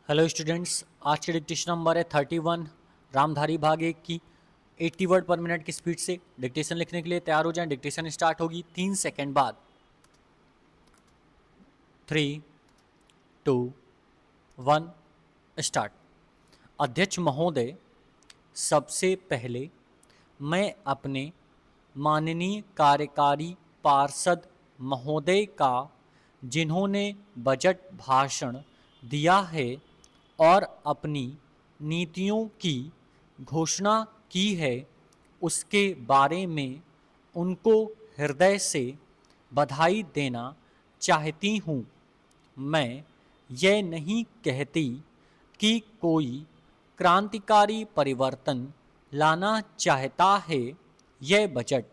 Hello students, आज की dictation number है 31। रामधारी भाग 1 की 80 वर्ड पर मिनट की स्पीड से डिक्टेशन लिखने के लिए तैयार हो जाएं। डिक्टेशन स्टार्ट होगी 3 सेकेंड बाद। 3, 2, 1 स्टार्ट। अध्यक्ष महोदय, सबसे पहले मैं अपने माननीय कार्यकारी पार्षद महोदय का, जिन्होंने बजट भाषण दिया है और अपनी नीतियों की घोषणा की है, उसके बारे में उनको हृदय से बधाई देना चाहती हूँ। मैं यह नहीं कहती कि कोई क्रांतिकारी परिवर्तन लाना चाहता है यह बजट,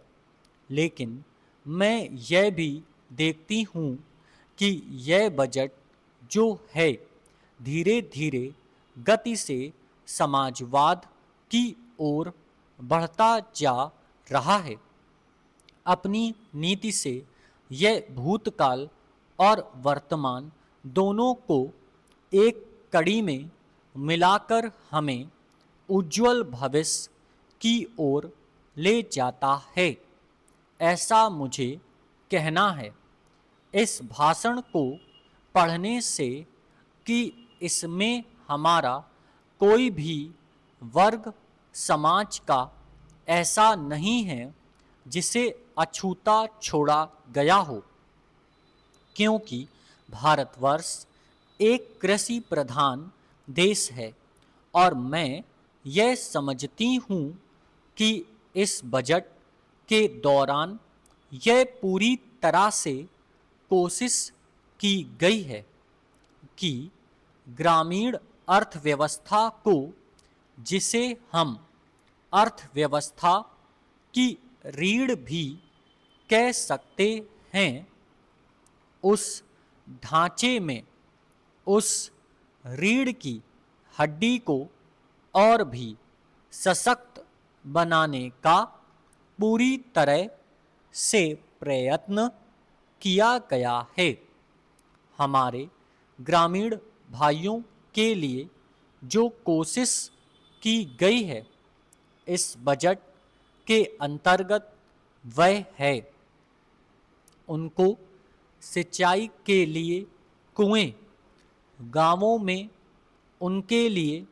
लेकिन मैं यह भी देखती हूँ कि यह बजट जो है धीरे धीरे गति से समाजवाद की ओर बढ़ता जा रहा है। अपनी नीति से यह भूतकाल और वर्तमान दोनों को एक कड़ी में मिलाकर हमें उज्ज्वल भविष्य की ओर ले जाता है, ऐसा मुझे कहना है। इस भाषण को पढ़ने से कि इसमें हमारा कोई भी वर्ग समाज का ऐसा नहीं है जिसे अछूता छोड़ा गया हो, क्योंकि भारतवर्ष एक कृषि प्रधान देश है और मैं यह समझती हूँ कि इस बजट के दौरान यह पूरी तरह से कोशिश की गई है कि ग्रामीण अर्थव्यवस्था को, जिसे हम अर्थव्यवस्था की रीढ़ भी कह सकते हैं, उस ढांचे में उस रीढ़ की हड्डी को और भी सशक्त बनाने का पूरी तरह से प्रयत्न किया गया है। हमारे ग्रामीण भाइयों के लिए जो कोशिश की गई है इस बजट के अंतर्गत, वह है उनको सिंचाई के लिए कुएं, गांवों में उनके लिए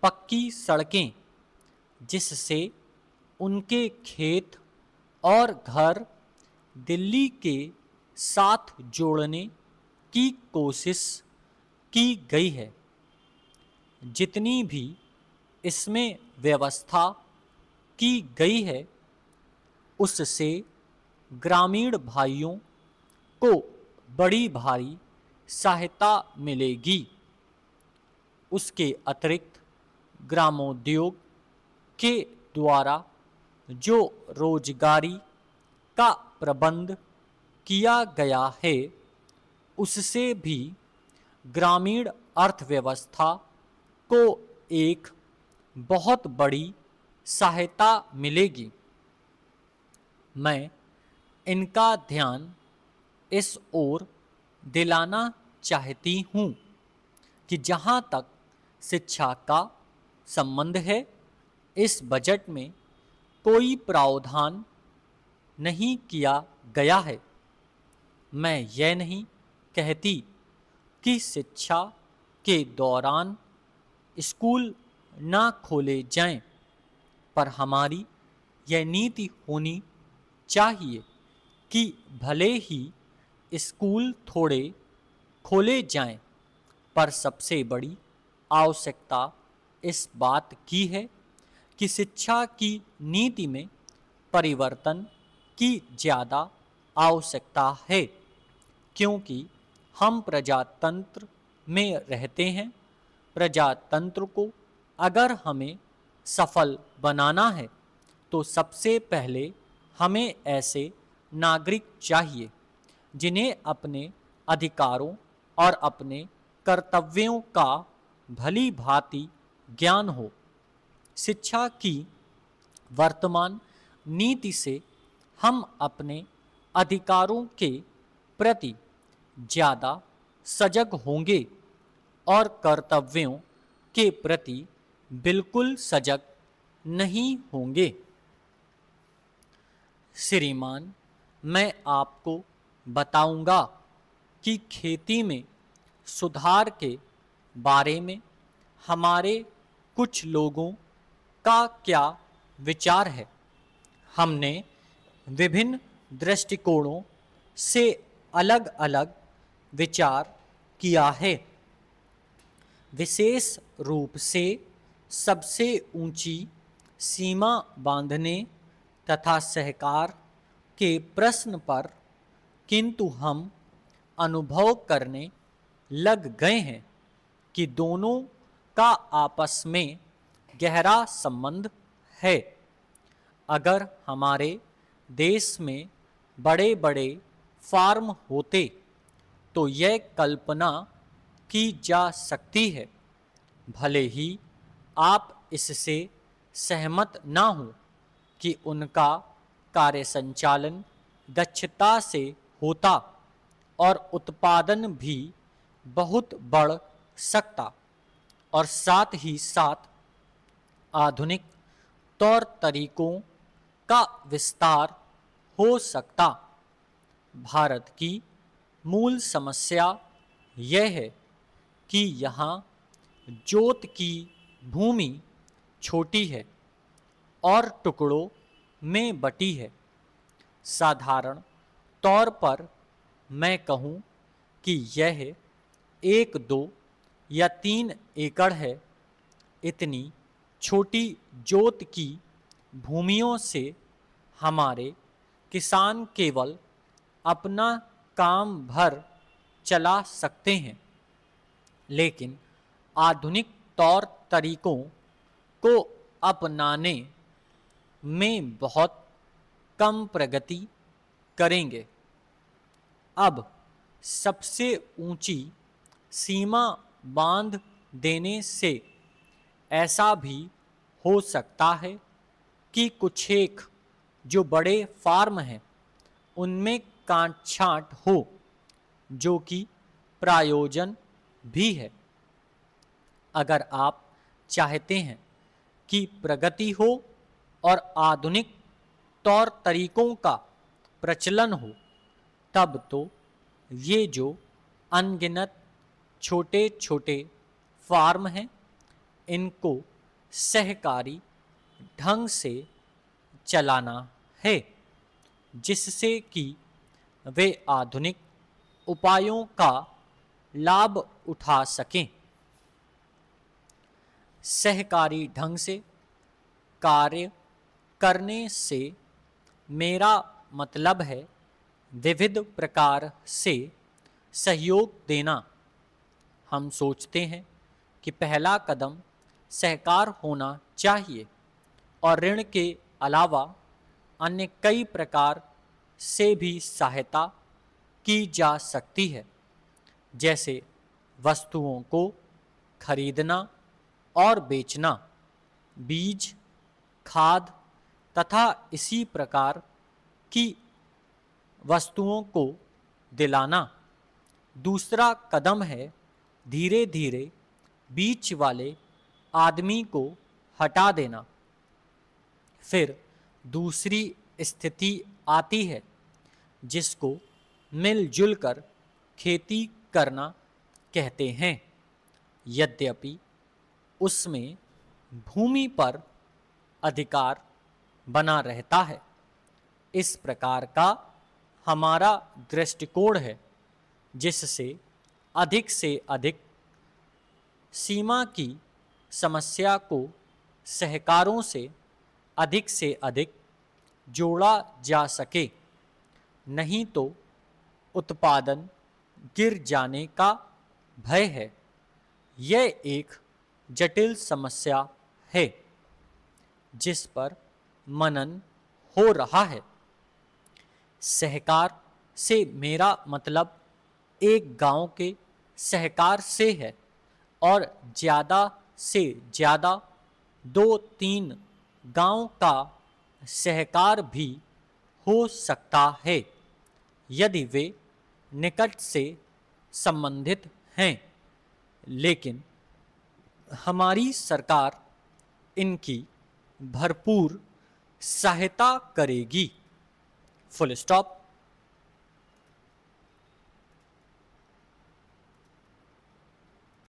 पक्की सड़कें, जिससे उनके खेत और घर दिल्ली के साथ जोड़ने की कोशिश की गई है। जितनी भी इसमें व्यवस्था की गई है उससे ग्रामीण भाइयों को बड़ी भारी सहायता मिलेगी। उसके अतिरिक्त ग्रामोद्योग के द्वारा जो रोजगारी का प्रबंध किया गया है, उससे भी ग्रामीण अर्थव्यवस्था को एक बहुत बड़ी सहायता मिलेगी। मैं इनका ध्यान इस ओर दिलाना चाहती हूँ कि जहाँ तक शिक्षा का संबंध है, इस बजट में कोई प्रावधान नहीं किया गया है। मैं यह नहीं कहती कि शिक्षा के दौरान स्कूल ना खोले जाएं, पर हमारी यह नीति होनी चाहिए कि भले ही स्कूल थोड़े खोले जाएं, पर सबसे बड़ी आवश्यकता इस बात की है कि शिक्षा की नीति में परिवर्तन की ज़्यादा आवश्यकता है, क्योंकि हम प्रजातंत्र में रहते हैं। प्रजातंत्र को अगर हमें सफल बनाना है तो सबसे पहले हमें ऐसे नागरिक चाहिए जिन्हें अपने अधिकारों और अपने कर्तव्यों का भली भांति ज्ञान हो। शिक्षा की वर्तमान नीति से हम अपने अधिकारों के प्रति ज़्यादा सजग होंगे और कर्तव्यों के प्रति बिल्कुल सजग नहीं होंगे। श्रीमान, मैं आपको बताऊंगा कि खेती में सुधार के बारे में हमारे कुछ लोगों का क्या विचार है। हमने विभिन्न दृष्टिकोणों से अलग अलग विचार किया है। विशेष रूप से सबसे ऊंची सीमा बांधने तथा सहकार के प्रश्न पर, किंतु हम अनुभव करने लग गए हैं कि दोनों का आपस में गहरा संबंध है। अगर हमारे देश में बड़े बड़े फार्म होते तो यह कल्पना की जा सकती है, भले ही आप इससे सहमत ना हो, कि उनका कार्य संचालन दक्षता से होता और उत्पादन भी बहुत बढ़ सकता और साथ ही साथ आधुनिक तौर तरीकों का विस्तार हो सकता। भारत की मूल समस्या यह है कि यहाँ जोत की भूमि छोटी है और टुकड़ों में बटी है। साधारण तौर पर मैं कहूँ कि यह 1, 2 या 3 एकड़ है। इतनी छोटी जोत की भूमियों से हमारे किसान केवल अपना काम भर चला सकते हैं, लेकिन आधुनिक तौर तरीकों को अपनाने में बहुत कम प्रगति करेंगे। अब सबसे ऊंची सीमा बांध देने से ऐसा भी हो सकता है कि कुछ एक जो बड़े फार्म हैं उनमें काट छांट हो, जो कि प्रायोजन भी है। अगर आप चाहते हैं कि प्रगति हो और आधुनिक तौर तरीकों का प्रचलन हो, तब तो ये जो अनगिनत छोटे छोटे फार्म हैं इनको सहकारी ढंग से चलाना है, जिससे कि वे आधुनिक उपायों का लाभ उठा सकें। सहकारी ढंग से कार्य करने से मेरा मतलब है विविध प्रकार से सहयोग देना। हम सोचते हैं कि पहला कदम सहकार होना चाहिए और ऋण के अलावा अन्य कई प्रकार से भी सहायता की जा सकती है, जैसे वस्तुओं को खरीदना और बेचना, बीज, खाद तथा इसी प्रकार की वस्तुओं को दिलाना। दूसरा कदम है धीरे धीरे बीच वाले आदमी को हटा देना। फिर दूसरी स्थिति आती है जिसको मिलजुल कर खेती करना कहते हैं। यद्यपि उसमें भूमि पर अधिकार बना रहता है। इस प्रकार का हमारा दृष्टिकोण है, जिससे अधिक से अधिक सीमा की समस्या को सहकारों से अधिक जोड़ा जा सके। नहीं तो उत्पादन गिर जाने का भय है। यह एक जटिल समस्या है जिस पर मनन हो रहा है। सहकार से मेरा मतलब एक गांव के सहकार से है और ज़्यादा से ज़्यादा 2-3 गांव का सहकार भी हो सकता है, यदि वे निकट से संबंधित हैं। लेकिन हमारी सरकार इनकी भरपूर सहायता करेगी। Full stop.